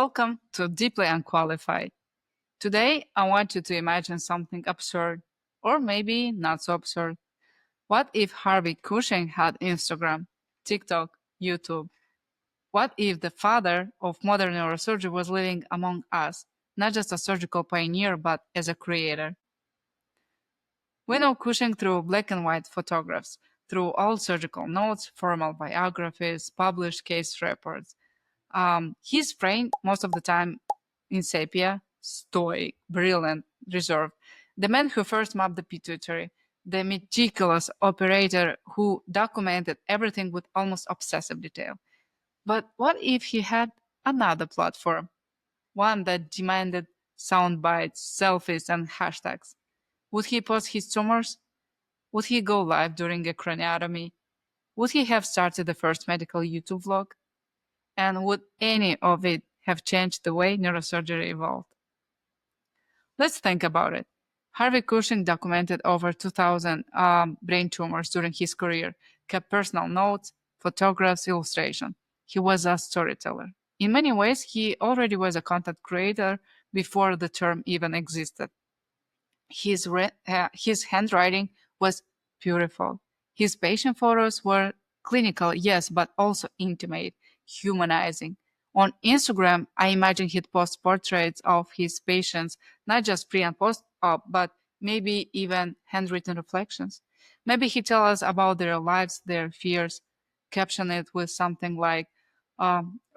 Welcome to Deeply Unqualified. Today, I want you to imagine something absurd, or maybe not so absurd. What if Harvey Cushing had Instagram, TikTok, YouTube? What if the father of modern neurosurgery was living among us, not just a surgical pioneer, but as a creator? We know Cushing through black and white photographs, through old surgical notes, formal biographies, published case reports. He's framed most of the time in sepia, stoic, brilliant, reserved. The man who first mapped the pituitary, the meticulous operator who documented everything with almost obsessive detail. But what if he had another platform? One that demanded sound bites, selfies, and hashtags? Would he post his tumors? Would he go live during a craniotomy? Would he have started the first medical YouTube vlog? And would any of it have changed the way neurosurgery evolved? Let's think about it. Harvey Cushing documented over 2,000 brain tumors during his career, kept personal notes, photographs, illustration. He was a storyteller. In many ways, he already was a content creator before the term even existed. His handwriting was beautiful. His patient photos were clinical, yes, but also intimate, humanizing. On Instagram, I imagine he'd post portraits of his patients, not just pre and post op, but maybe even handwritten reflections. Maybe he'd tell us about their lives, their fears, caption it with something like,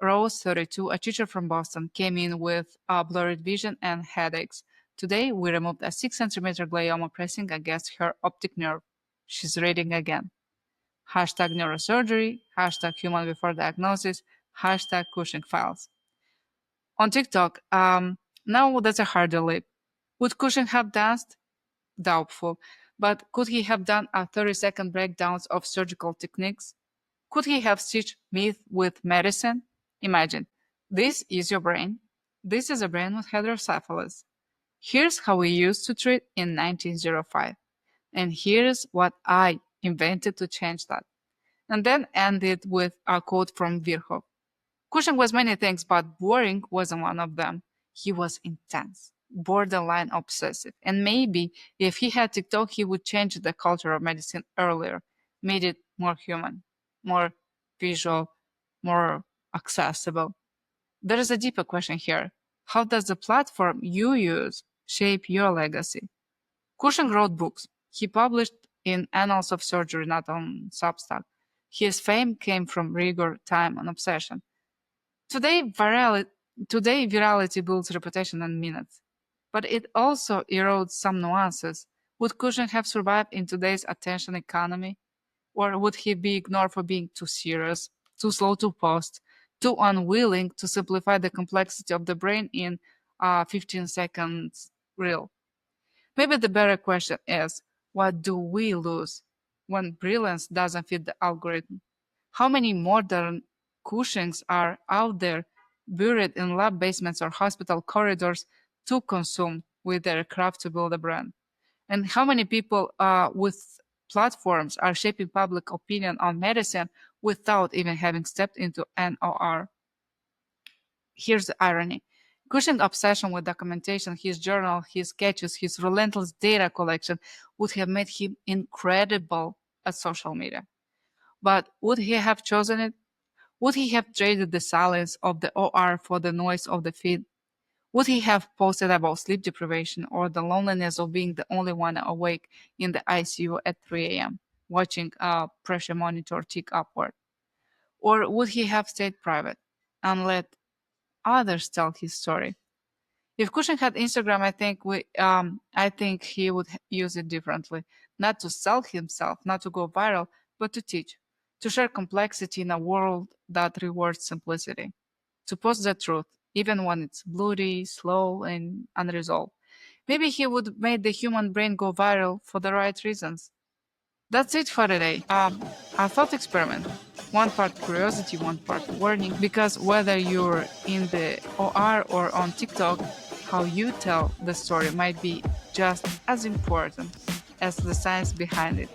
Rose, 32, a teacher from Boston, came in with blurred vision and headaches. Today, we removed a 6 centimeter glioma pressing against her optic nerve. She's reading again. Hashtag neurosurgery, hashtag human before diagnosis, hashtag Cushing files. On TikTok, now that's a harder leap. Would Cushing have danced? Doubtful. But could he have done a 30-second breakdowns of surgical techniques? Could he have stitched myth with medicine? Imagine, this is your brain. This is a brain with hydrocephalus. Here's how we used to treat in 1905. And here's what I invented to change that. And then ended with a quote from Virchow. Cushing was many things, but boring wasn't one of them. He was intense, borderline obsessive. And maybe if he had TikTok, he would change the culture of medicine earlier, made it more human, more visual, more accessible. There is a deeper question here. How does the platform you use shape your legacy? Cushing wrote books. He published in Annals of Surgery, not on Substack. His fame came from rigor, time, and obsession. Today, virality builds reputation in minutes, but it also erodes some nuances. Would Cushing have survived in today's attention economy? Or would he be ignored for being too serious, too slow to post, too unwilling to simplify the complexity of the brain in a 15 seconds reel? Maybe the better question is, what do we lose when brilliance doesn't fit the algorithm? How many modern Cushings are out there buried in lab basements or hospital corridors to consume with their craft to build a brand? And how many people with platforms are shaping public opinion on medicine without even having stepped into an OR? Here's the irony. Cushing's obsession with documentation, his journal, his sketches, his relentless data collection would have made him incredible at social media. But would he have chosen it? Would he have traded the silence of the OR for the noise of the feed? Would he have posted about sleep deprivation or the loneliness of being the only one awake in the ICU at 3 a.m., watching a pressure monitor tick upward? Or would he have stayed private and let others tell his story? If Cushing had Instagram, I think he would use it differently. Not to sell himself, not to go viral, but to teach, to share complexity in a world that rewards simplicity, to post the truth, even when it's bloody, slow, and unresolved. Maybe he would make the human brain go viral for the right reasons. That's it for today. A thought experiment. One part curiosity, one part warning, because whether you're in the OR or on TikTok, how you tell the story might be just as important as the science behind it.